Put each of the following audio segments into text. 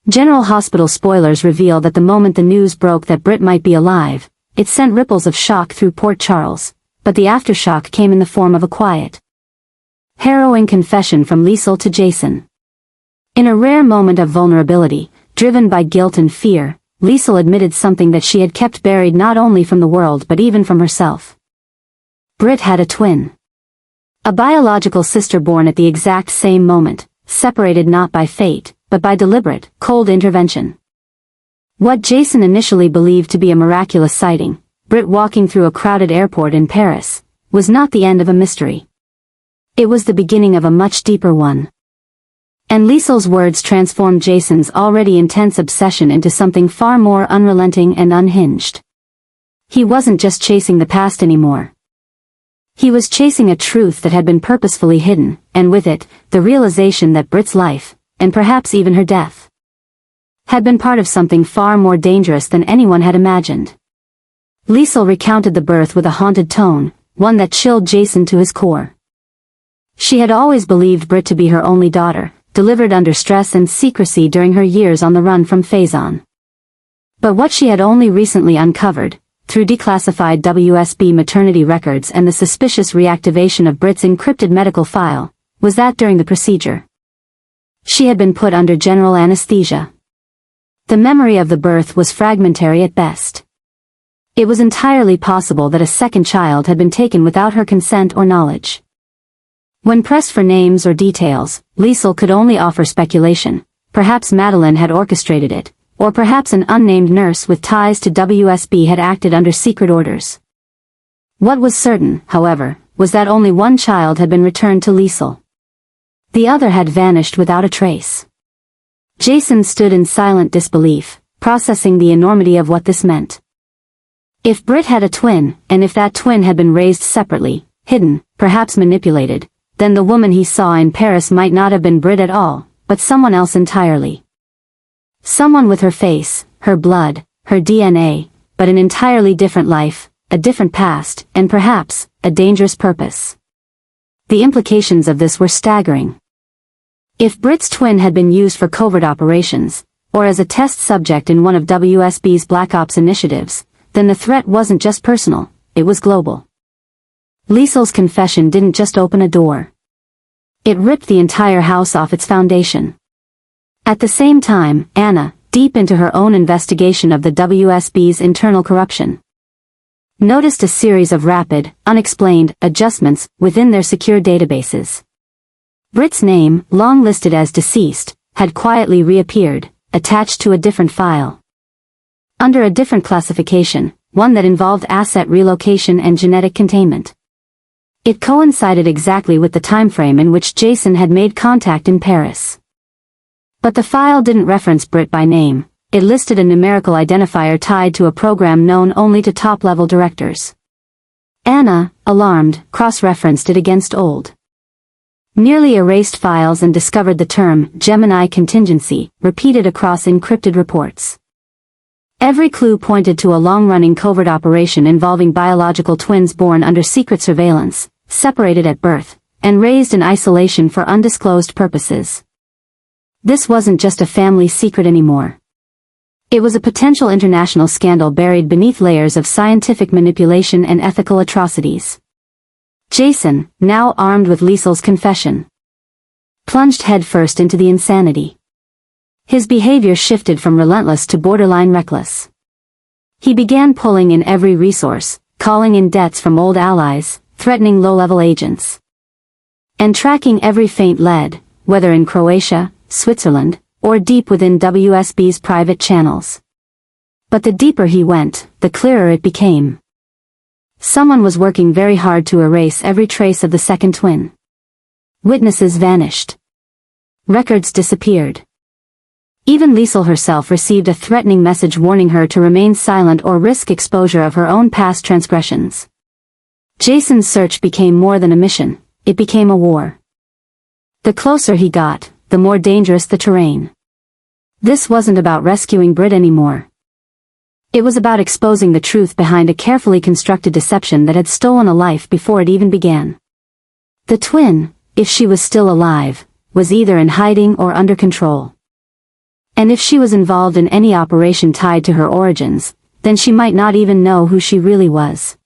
General Hospital spoilers reveal that the moment the news broke that Britt might be alive, it sent ripples of shock through Port Charles, but the aftershock came in the form of a quiet, harrowing confession from Liesl to Jason. In a rare moment of vulnerability, driven by guilt and fear, Liesl admitted something that she had kept buried not only from the world but even from herself. Britt had a twin. A biological sister born at the exact same moment, separated not by fate, but by deliberate, cold intervention. What Jason initially believed to be a miraculous sighting, Britt walking through a crowded airport in Paris, was not the end of a mystery. It was the beginning of a much deeper one. And Liesl's words transformed Jason's already intense obsession into something far more unrelenting and unhinged. He wasn't just chasing the past anymore. He was chasing a truth that had been purposefully hidden, and with it, the realization that Britt's life, and perhaps even her death, had been part of something far more dangerous than anyone had imagined. Liesl recounted the birth with a haunted tone, one that chilled Jason to his core. She had always believed Britt to be her only daughter, delivered under stress and secrecy during her years on the run from Faison. But what she had only recently uncovered, through declassified WSB maternity records and the suspicious reactivation of Britt's encrypted medical file, was that during the procedure, she had been put under general anesthesia. The memory of the birth was fragmentary at best. It was entirely possible that a second child had been taken without her consent or knowledge. When pressed for names or details, Liesl could only offer speculation. Perhaps Madeline had orchestrated it, or perhaps an unnamed nurse with ties to WSB had acted under secret orders. What was certain, however, was that only one child had been returned to Liesl. The other had vanished without a trace. Jason stood in silent disbelief, processing the enormity of what this meant. If Britt had a twin, and if that twin had been raised separately, hidden, perhaps manipulated, then the woman he saw in Paris might not have been Britt at all, but someone else entirely. Someone with her face, her blood, her DNA, but an entirely different life, a different past, and perhaps, a dangerous purpose. The implications of this were staggering. If Britt's twin had been used for covert operations, or as a test subject in one of WSB's Black Ops initiatives, then the threat wasn't just personal, it was global. Liesl's confession didn't just open a door. It ripped the entire house off its foundation. At the same time, Anna, deep into her own investigation of the WSB's internal corruption, noticed a series of rapid, unexplained, adjustments within their secure databases. Britt's name, long listed as deceased, had quietly reappeared, attached to a different file. Under a different classification, one that involved asset relocation and genetic containment. It coincided exactly with the timeframe in which Jason had made contact in Paris. But the file didn't reference Britt by name, it listed a numerical identifier tied to a program known only to top-level directors. Anna, alarmed, cross-referenced it against old, nearly erased files and discovered the term Gemini contingency, repeated across encrypted reports. Every clue pointed to a long-running covert operation involving biological twins born under secret surveillance, separated at birth, and raised in isolation for undisclosed purposes. This wasn't just a family secret anymore. It was a potential international scandal buried beneath layers of scientific manipulation and ethical atrocities. Jason, now armed with Liesl's confession, plunged headfirst into the insanity. His behavior shifted from relentless to borderline reckless. He began pulling in every resource, calling in debts from old allies, threatening low-level agents, and tracking every faint lead, whether in Croatia, Switzerland, or deep within WSB's private channels. But the deeper he went, the clearer it became. Someone was working very hard to erase every trace of the second twin. Witnesses vanished. Records disappeared. Even Liesl herself received a threatening message warning her to remain silent or risk exposure of her own past transgressions. Jason's search became more than a mission, it became a war. The closer he got, the more dangerous the terrain. This wasn't about rescuing Britt anymore. It was about exposing the truth behind a carefully constructed deception that had stolen a life before it even began. The twin, if she was still alive, was either in hiding or under control. And if she was involved in any operation tied to her origins, then she might not even know who she really was.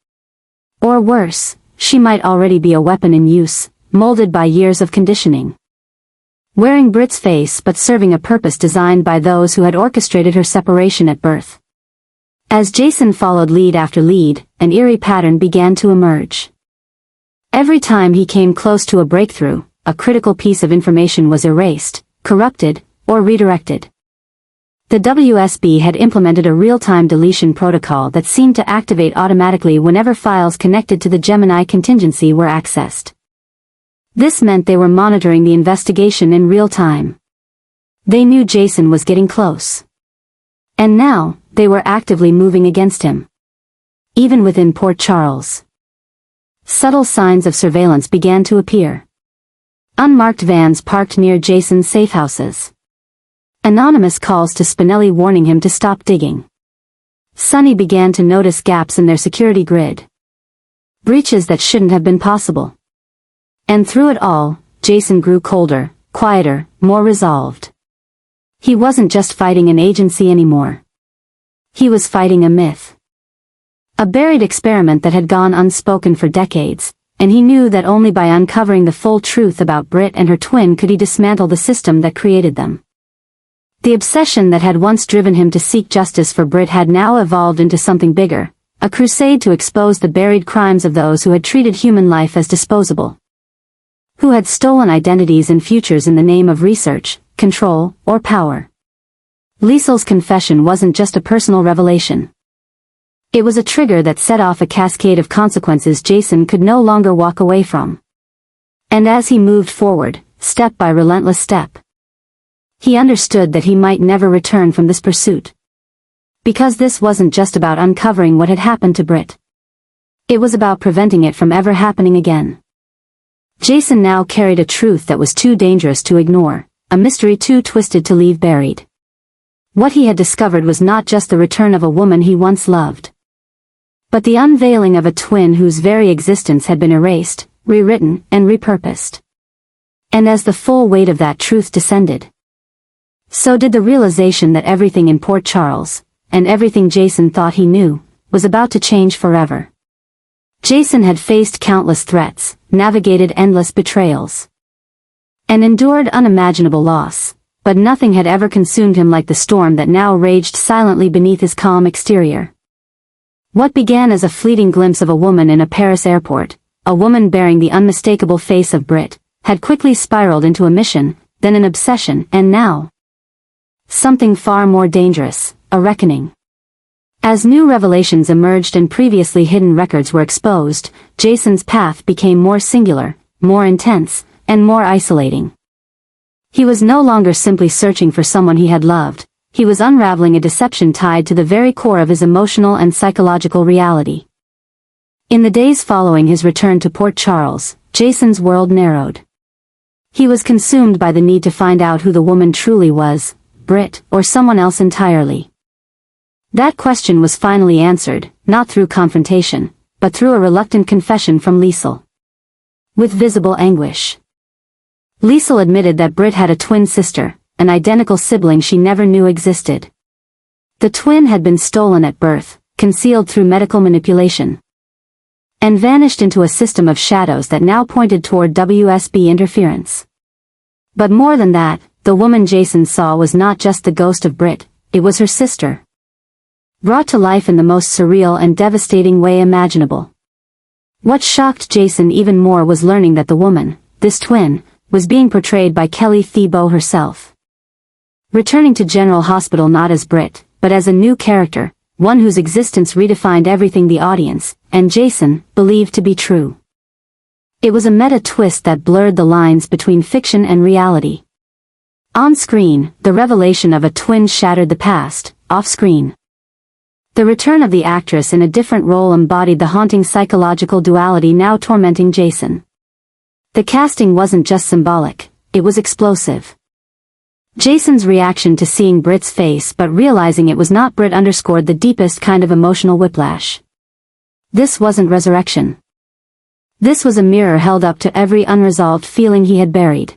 Or worse, she might already be a weapon in use, molded by years of conditioning. Wearing Britt's face but serving a purpose designed by those who had orchestrated her separation at birth. As Jason followed lead after lead, an eerie pattern began to emerge. Every time he came close to a breakthrough, a critical piece of information was erased, corrupted, or redirected. The WSB had implemented a real-time deletion protocol that seemed to activate automatically whenever files connected to the Gemini contingency were accessed. This meant they were monitoring the investigation in real time. They knew Jason was getting close. And now, they were actively moving against him. Even within Port Charles. Subtle signs of surveillance began to appear. Unmarked vans parked near Jason's safe houses. Anonymous calls to Spinelli warning him to stop digging. Sonny began to notice gaps in their security grid. Breaches that shouldn't have been possible. And through it all, Jason grew colder, quieter, more resolved. He wasn't just fighting an agency anymore. He was fighting a myth. A buried experiment that had gone unspoken for decades, and he knew that only by uncovering the full truth about Britt and her twin could he dismantle the system that created them. The obsession that had once driven him to seek justice for Britt had now evolved into something bigger, a crusade to expose the buried crimes of those who had treated human life as disposable. Who had stolen identities and futures in the name of research, control, or power. Liesl's confession wasn't just a personal revelation. It was a trigger that set off a cascade of consequences Jason could no longer walk away from. And as he moved forward, step by relentless step, he understood that he might never return from this pursuit. Because this wasn't just about uncovering what had happened to Britt. It was about preventing it from ever happening again. Jason now carried a truth that was too dangerous to ignore, a mystery too twisted to leave buried. What he had discovered was not just the return of a woman he once loved, but the unveiling of a twin whose very existence had been erased, rewritten, and repurposed. And as the full weight of that truth descended, so did the realization that everything in Port Charles, and everything Jason thought he knew, was about to change forever. Jason had faced countless threats, navigated endless betrayals, and endured unimaginable loss, but nothing had ever consumed him like the storm that now raged silently beneath his calm exterior. What began as a fleeting glimpse of a woman in a Paris airport, a woman bearing the unmistakable face of Britt, had quickly spiraled into a mission, then an obsession, and now something far more dangerous, a reckoning. As new revelations emerged and previously hidden records were exposed, Jason's path became more singular, more intense, and more isolating. He was no longer simply searching for someone he had loved, he was unraveling a deception tied to the very core of his emotional and psychological reality. In the days following his return to Port Charles, Jason's world narrowed. He was consumed by the need to find out who the woman truly was, Britt, or someone else entirely. That question was finally answered, not through confrontation, but through a reluctant confession from Liesl. With visible anguish. Liesl admitted that Britt had a twin sister, an identical sibling she never knew existed. The twin had been stolen at birth, concealed through medical manipulation, and vanished into a system of shadows that now pointed toward WSB interference. But more than that, the woman Jason saw was not just the ghost of Britt, it was her sister. Brought to life in the most surreal and devastating way imaginable. What shocked Jason even more was learning that the woman, this twin, was being portrayed by Kelly Thiebaud herself. Returning to General Hospital not as Britt, but as a new character, one whose existence redefined everything the audience, and Jason, believed to be true. It was a meta twist that blurred the lines between fiction and reality. On screen, the revelation of a twin shattered the past, off screen. The return of the actress in a different role embodied the haunting psychological duality now tormenting Jason. The casting wasn't just symbolic, it was explosive. Jason's reaction to seeing Britt's face but realizing it was not Britt underscored the deepest kind of emotional whiplash. This wasn't resurrection. This was a mirror held up to every unresolved feeling he had buried.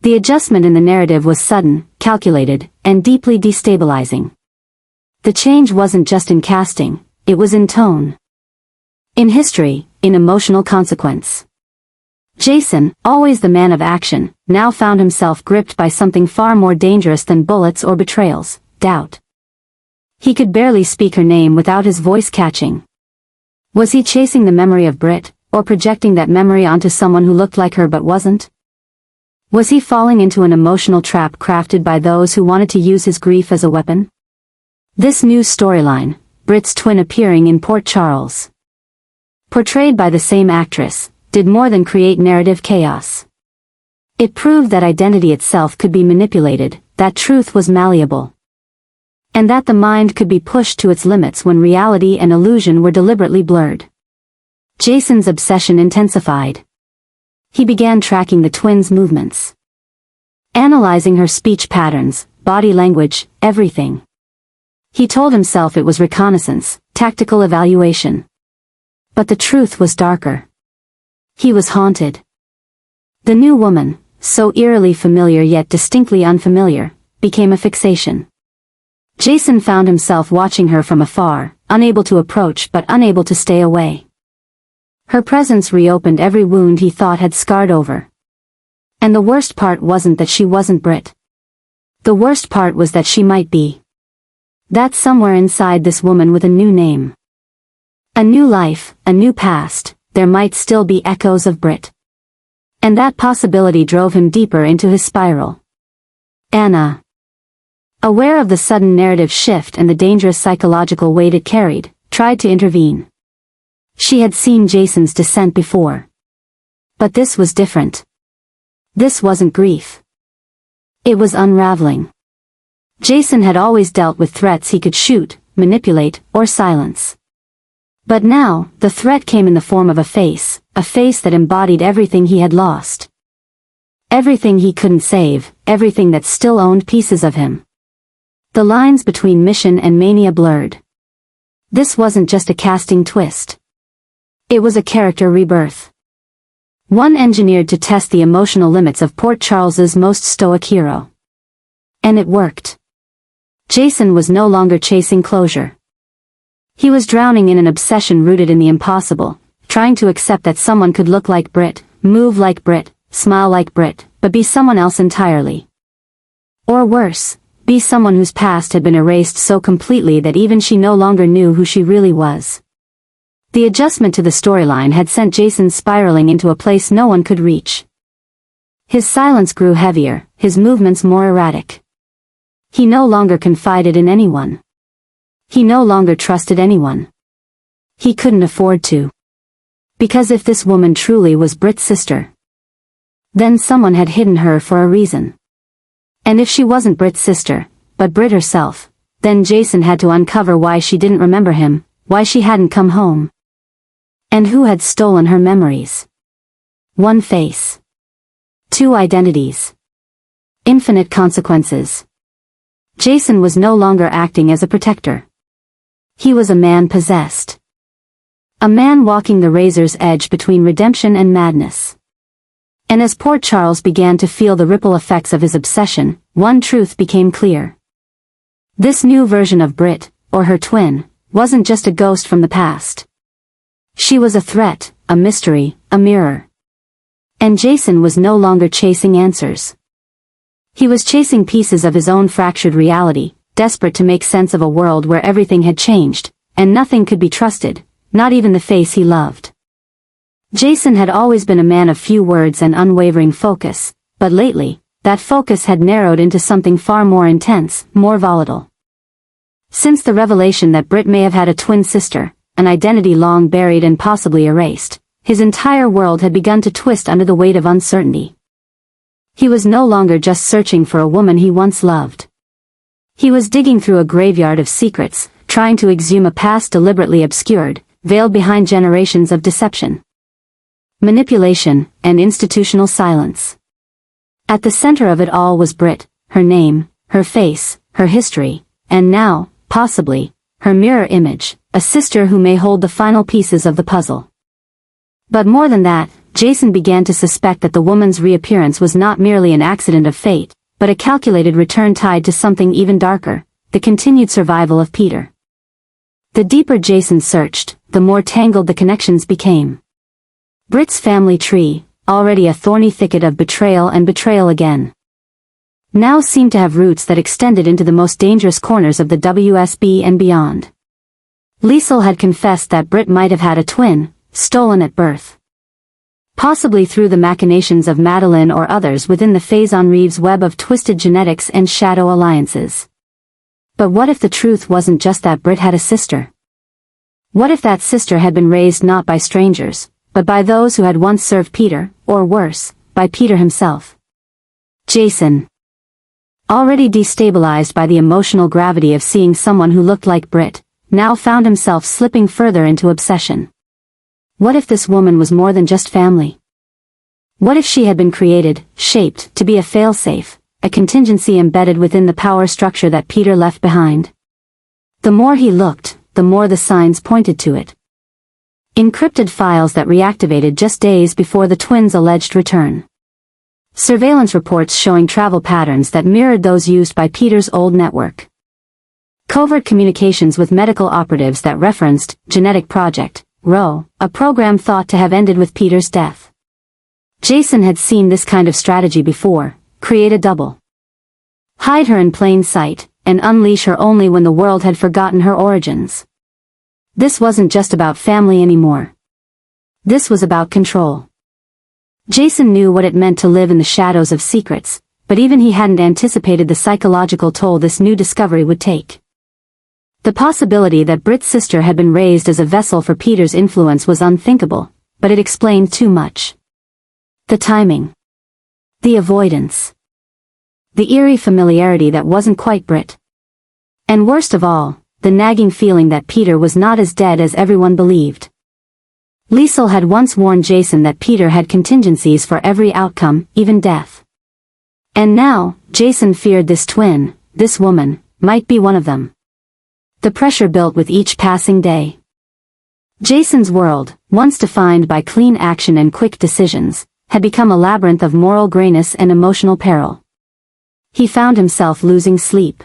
The adjustment in the narrative was sudden, calculated, and deeply destabilizing. The change wasn't just in casting, it was in tone. In history, in emotional consequence. Jason, always the man of action, now found himself gripped by something far more dangerous than bullets or betrayals: doubt. He could barely speak her name without his voice catching. Was he chasing the memory of Britt, or projecting that memory onto someone who looked like her but wasn't? Was he falling into an emotional trap crafted by those who wanted to use his grief as a weapon? This new storyline, Britt's twin appearing in Port Charles, portrayed by the same actress, did more than create narrative chaos. It proved that identity itself could be manipulated, that truth was malleable, and that the mind could be pushed to its limits when reality and illusion were deliberately blurred. Jason's obsession intensified. He began tracking the twins' movements, analyzing her speech patterns, body language, everything. He told himself it was reconnaissance, tactical evaluation. But the truth was darker. He was haunted. The new woman, so eerily familiar yet distinctly unfamiliar, became a fixation. Jason found himself watching her from afar, unable to approach but unable to stay away. Her presence reopened every wound he thought had scarred over. And the worst part wasn't that she wasn't Britt. The worst part was that she might be. That somewhere inside this woman with a new name, a new life, a new past, there might still be echoes of Britt. And that possibility drove him deeper into his spiral. Anna, aware of the sudden narrative shift and the dangerous psychological weight it carried, tried to intervene. She had seen Jason's descent before. But this was different. This wasn't grief. It was unraveling. Jason had always dealt with threats he could shoot, manipulate, or silence. But now, the threat came in the form of a face that embodied everything he had lost. Everything he couldn't save, everything that still owned pieces of him. The lines between mission and mania blurred. This wasn't just a casting twist. It was a character rebirth. One engineered to test the emotional limits of Port Charles's most stoic hero. And it worked. Jason was no longer chasing closure. He was drowning in an obsession rooted in the impossible, trying to accept that someone could look like Britt, move like Britt, smile like Britt, but be someone else entirely. Or worse, be someone whose past had been erased so completely that even she no longer knew who she really was. The adjustment to the storyline had sent Jason spiraling into a place no one could reach. His silence grew heavier, his movements more erratic. He no longer confided in anyone. He no longer trusted anyone. He couldn't afford to. Because if this woman truly was Britt's sister, then someone had hidden her for a reason. And if she wasn't Britt's sister, but Britt herself, then Jason had to uncover why she didn't remember him, why she hadn't come home. And who had stolen her memories. One face. Two identities. Infinite consequences. Jason was no longer acting as a protector. He was a man possessed. A man walking the razor's edge between redemption and madness. And as Port Charles began to feel the ripple effects of his obsession, one truth became clear. This new version of Britt, or her twin, wasn't just a ghost from the past. She was a threat, a mystery, a mirror. And Jason was no longer chasing answers. He was chasing pieces of his own fractured reality, desperate to make sense of a world where everything had changed, and nothing could be trusted, not even the face he loved. Jason had always been a man of few words and unwavering focus, but lately, that focus had narrowed into something far more intense, more volatile. Since the revelation that Britt may have had a twin sister, an identity long buried and possibly erased, his entire world had begun to twist under the weight of uncertainty. He was no longer just searching for a woman he once loved. He was digging through a graveyard of secrets, trying to exhume a past deliberately obscured, veiled behind generations of deception, manipulation, and institutional silence. At the center of it all was Britt, her name, her face, her history, and now, possibly, her mirror image, a sister who may hold the final pieces of the puzzle. But more than that, Jason began to suspect that the woman's reappearance was not merely an accident of fate, but a calculated return tied to something even darker, the continued survival of Peter. The deeper Jason searched, the more tangled the connections became. Britt's family tree, already a thorny thicket of betrayal and betrayal again, now seemed to have roots that extended into the most dangerous corners of the WSB and beyond. Liesl had confessed that Britt might have had a twin, stolen at birth. Possibly through the machinations of Madeline or others within the Faison-Reeves web of twisted genetics and shadow alliances. But what if the truth wasn't just that Britt had a sister? What if that sister had been raised not by strangers, but by those who had once served Peter, or worse, by Peter himself? Jason, already destabilized by the emotional gravity of seeing someone who looked like Britt, now found himself slipping further into obsession. What if this woman was more than just family? What if she had been created, shaped, to be a failsafe, a contingency embedded within the power structure that Peter left behind? The more he looked, the more the signs pointed to it. Encrypted files that reactivated just days before the twins' alleged return. Surveillance reports showing travel patterns that mirrored those used by Peter's old network. Covert communications with medical operatives that referenced Genetic Project, RO, a program thought to have ended with Peter's death. Jason had seen this kind of strategy before: create a double, hide her in plain sight, and unleash her only when the world had forgotten her origins. This wasn't just about family anymore. This was about control. Jason knew what it meant to live in the shadows of secrets, but even he hadn't anticipated the psychological toll this new discovery would take. The possibility that Britt's sister had been raised as a vessel for Peter's influence was unthinkable, but it explained too much. The timing. The avoidance. The eerie familiarity that wasn't quite Britt. And worst of all, the nagging feeling that Peter was not as dead as everyone believed. Liesl had once warned Jason that Peter had contingencies for every outcome, even death. And now, Jason feared this twin, this woman, might be one of them. The pressure built with each passing day. Jason's world, once defined by clean action and quick decisions, had become a labyrinth of moral grayness and emotional peril. He found himself losing sleep,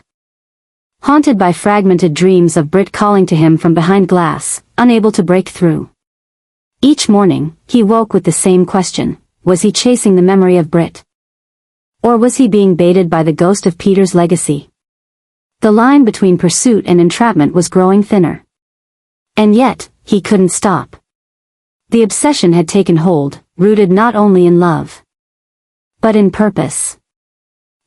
haunted by fragmented dreams of Britt calling to him from behind glass, unable to break through. Each morning, he woke with the same question: was he chasing the memory of Britt? Or was he being baited by the ghost of Peter's legacy? The line between pursuit and entrapment was growing thinner. And yet, he couldn't stop. The obsession had taken hold, rooted not only in love, but in purpose.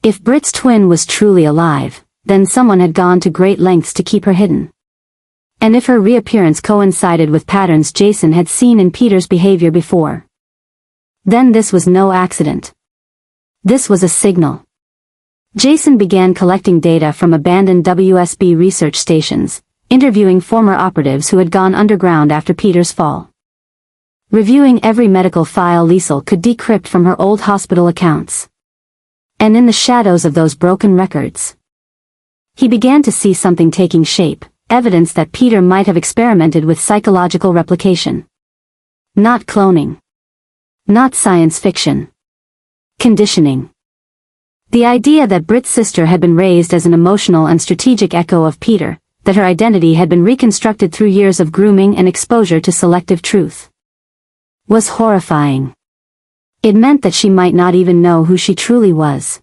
If Britt's twin was truly alive, then someone had gone to great lengths to keep her hidden. And if her reappearance coincided with patterns Jason had seen in Peter's behavior before, then this was no accident. This was a signal. Jason began collecting data from abandoned WSB research stations, interviewing former operatives who had gone underground after Peter's fall. Reviewing every medical file Liesl could decrypt from her old hospital accounts. And in the shadows of those broken records, he began to see something taking shape, evidence that Peter might have experimented with psychological replication. Not cloning. Not science fiction. Conditioning. The idea that Britt's sister had been raised as an emotional and strategic echo of Peter, that her identity had been reconstructed through years of grooming and exposure to selective truth, was horrifying. It meant that she might not even know who she truly was.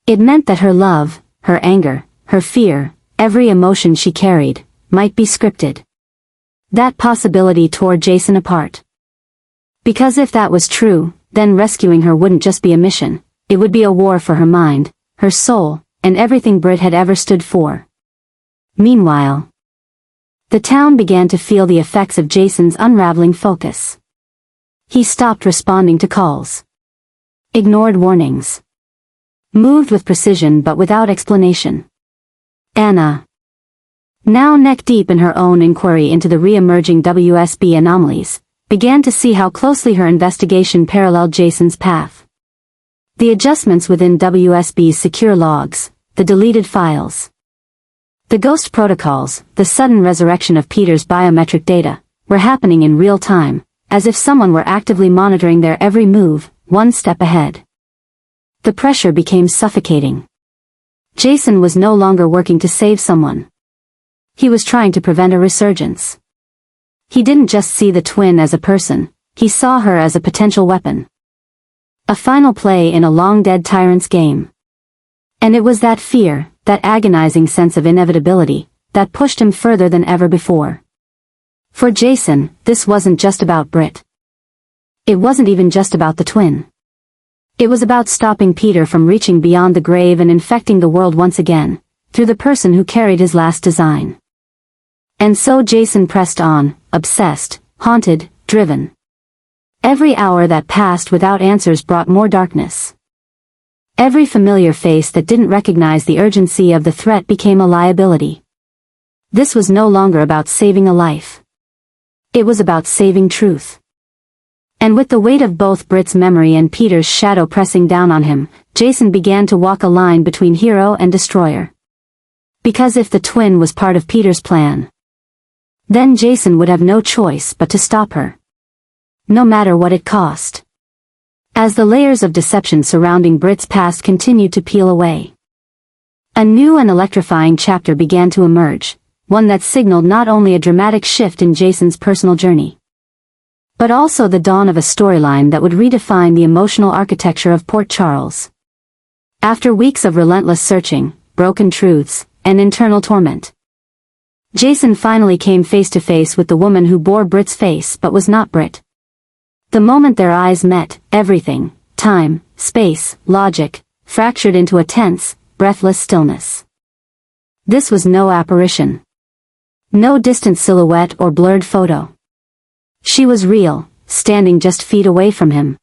It meant that her love, her anger, her fear, every emotion she carried, might be scripted. That possibility tore Jason apart. Because if that was true, then rescuing her wouldn't just be a mission, it would be a war for her mind, her soul, and everything Britt had ever stood for. Meanwhile, the town began to feel the effects of Jason's unraveling focus. He stopped responding to calls, ignored warnings, moved with precision but without explanation. Anna, now neck-deep in her own inquiry into the re-emerging WSB anomalies, began to see how closely her investigation paralleled Jason's path. The adjustments within WSB's secure logs, the deleted files, the ghost protocols, the sudden resurrection of Peter's biometric data, were happening in real time, as if someone were actively monitoring their every move, one step ahead. The pressure became suffocating. Jason was no longer working to save someone. He was trying to prevent a resurgence. He didn't just see the twin as a person, he saw her as a potential weapon. A final play in a long-dead tyrant's game. And it was that fear, that agonizing sense of inevitability, that pushed him further than ever before. For Jason, this wasn't just about Britt. It wasn't even just about the twin. It was about stopping Peter from reaching beyond the grave and infecting the world once again, through the person who carried his last design. And so Jason pressed on, obsessed, haunted, driven. Every hour that passed without answers brought more darkness. Every familiar face that didn't recognize the urgency of the threat became a liability. This was no longer about saving a life. It was about saving truth. And with the weight of both Britt's memory and Peter's shadow pressing down on him, Jason began to walk a line between hero and destroyer. Because if the twin was part of Peter's plan, then Jason would have no choice but to stop her. No matter what it cost. As the layers of deception surrounding Britt's past continued to peel away, a new and electrifying chapter began to emerge, one that signaled not only a dramatic shift in Jason's personal journey, but also the dawn of a storyline that would redefine the emotional architecture of Port Charles. After weeks of relentless searching, broken truths, and internal torment, Jason finally came face to face with the woman who bore Britt's face but was not Britt. The moment their eyes met, everything, time, space, logic, fractured into a tense, breathless stillness. This was no apparition. No distant silhouette or blurred photo. She was real, standing just feet away from him.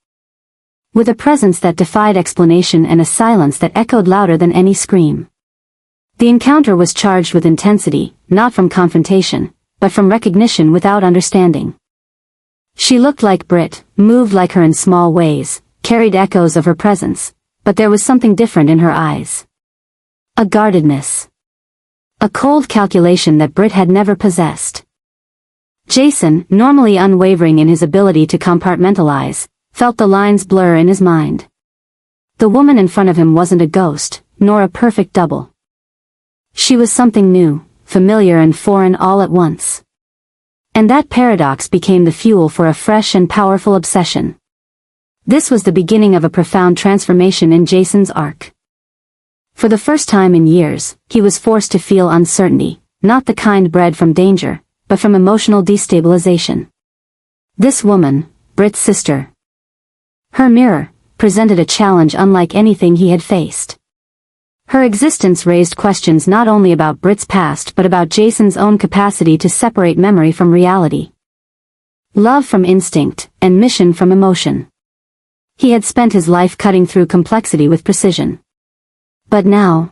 With a presence that defied explanation and a silence that echoed louder than any scream. The encounter was charged with intensity, not from confrontation, but from recognition without understanding. She looked like Britt, moved like her in small ways, carried echoes of her presence, but there was something different in her eyes. A guardedness. A cold calculation that Britt had never possessed. Jason, normally unwavering in his ability to compartmentalize, felt the lines blur in his mind. The woman in front of him wasn't a ghost, nor a perfect double. She was something new, familiar and foreign all at once. And that paradox became the fuel for a fresh and powerful obsession. This was the beginning of a profound transformation in Jason's arc. For the first time in years, he was forced to feel uncertainty, not the kind bred from danger, but from emotional destabilization. This woman, Britt's sister, her mirror, presented a challenge unlike anything he had faced. Her existence raised questions not only about Britt's past but about Jason's own capacity to separate memory from reality. Love from instinct, and mission from emotion. He had spent his life cutting through complexity with precision. But now,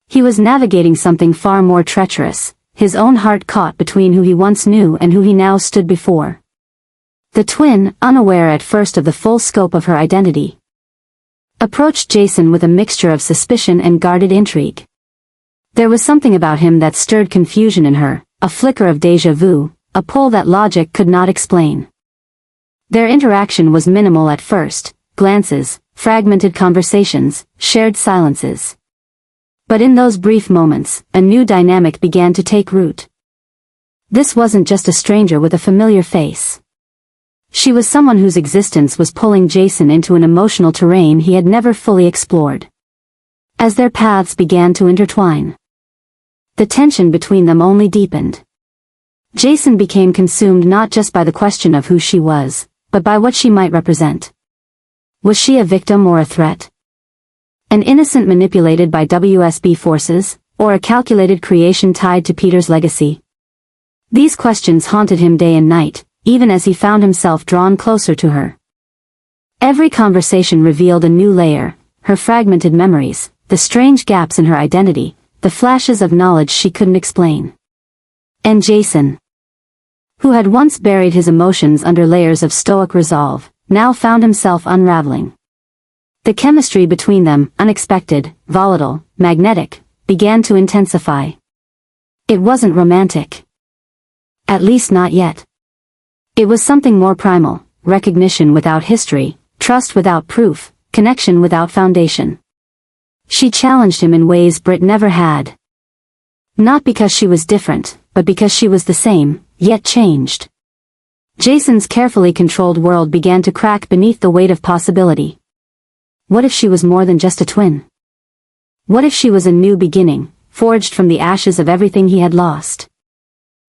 he was navigating something far more treacherous, his own heart caught between who he once knew and who he now stood before. The twin, unaware at first of the full scope of her identity, approached Jason with a mixture of suspicion and guarded intrigue. There was something about him that stirred confusion in her, a flicker of déjà vu, a pull that logic could not explain. Their interaction was minimal at first, glances, fragmented conversations, shared silences. But in those brief moments, a new dynamic began to take root. This wasn't just a stranger with a familiar face. She was someone whose existence was pulling Jason into an emotional terrain he had never fully explored. As their paths began to intertwine, the tension between them only deepened. Jason became consumed not just by the question of who she was, but by what she might represent. Was she a victim or a threat? An innocent manipulated by WSB forces, or a calculated creation tied to Peter's legacy? These questions haunted him day and night, even as he found himself drawn closer to her. Every conversation revealed a new layer, her fragmented memories, the strange gaps in her identity, the flashes of knowledge she couldn't explain. And Jason, who had once buried his emotions under layers of stoic resolve, now found himself unraveling. The chemistry between them, unexpected, volatile, magnetic, began to intensify. It wasn't romantic. At least not yet. It was something more primal, recognition without history, trust without proof, connection without foundation. She challenged him in ways Britt never had. Not because she was different, but because she was the same, yet changed. Jason's carefully controlled world began to crack beneath the weight of possibility. What if she was more than just a twin? What if she was a new beginning, forged from the ashes of everything he had lost?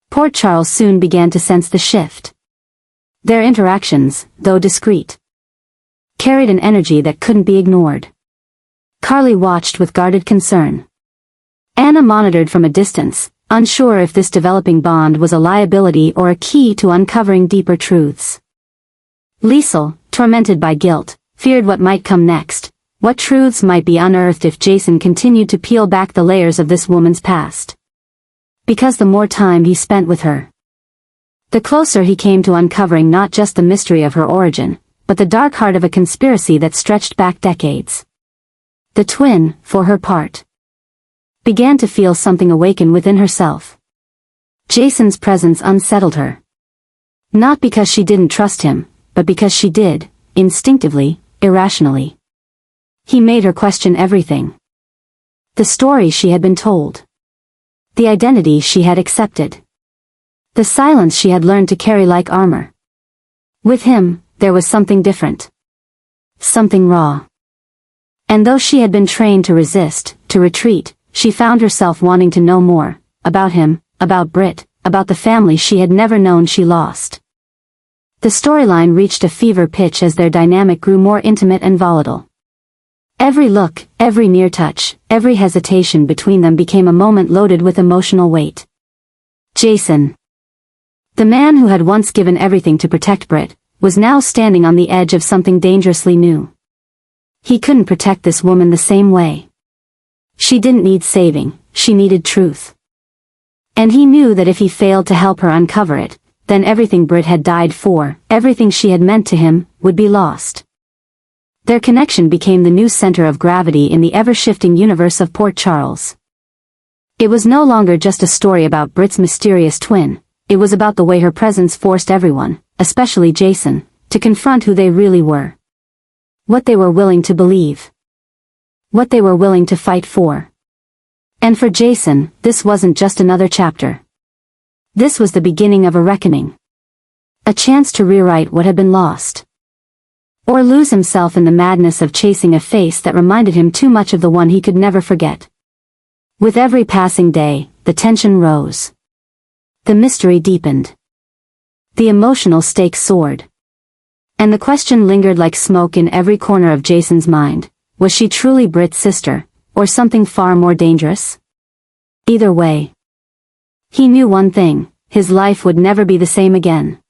Port Charles soon began to sense the shift. Their interactions, though discreet, carried an energy that couldn't be ignored. Carly watched with guarded concern. Anna monitored from a distance, unsure if this developing bond was a liability or a key to uncovering deeper truths. Liesl, tormented by guilt, feared what might come next, what truths might be unearthed if Jason continued to peel back the layers of this woman's past. Because the more time he spent with her, the closer he came to uncovering not just the mystery of her origin, but the dark heart of a conspiracy that stretched back decades. The twin, for her part, began to feel something awaken within herself. Jason's presence unsettled her. Not because she didn't trust him, but because she did, instinctively, irrationally. He made her question everything. The story she had been told. The identity she had accepted. The silence she had learned to carry like armor. With him, there was something different. Something raw. And though she had been trained to resist, to retreat, she found herself wanting to know more, about him, about Britt, about the family she had never known she lost. The storyline reached a fever pitch as their dynamic grew more intimate and volatile. Every look, every near touch, every hesitation between them became a moment loaded with emotional weight. Jason, the man who had once given everything to protect Britt, was now standing on the edge of something dangerously new. He couldn't protect this woman the same way. She didn't need saving, she needed truth. And he knew that if he failed to help her uncover it, then everything Britt had died for, everything she had meant to him, would be lost. Their connection became the new center of gravity in the ever-shifting universe of Port Charles. It was no longer just a story about Britt's mysterious twin, it was about the way her presence forced everyone, especially Jason, to confront who they really were. What they were willing to believe. What they were willing to fight for. And for Jason, this wasn't just another chapter. This was the beginning of a reckoning. A chance to rewrite what had been lost. Or lose himself in the madness of chasing a face that reminded him too much of the one he could never forget. With every passing day, the tension rose. The mystery deepened. The emotional stakes soared. And the question lingered like smoke in every corner of Jason's mind, was she truly Britt's sister, or something far more dangerous? Either way, he knew one thing, his life would never be the same again.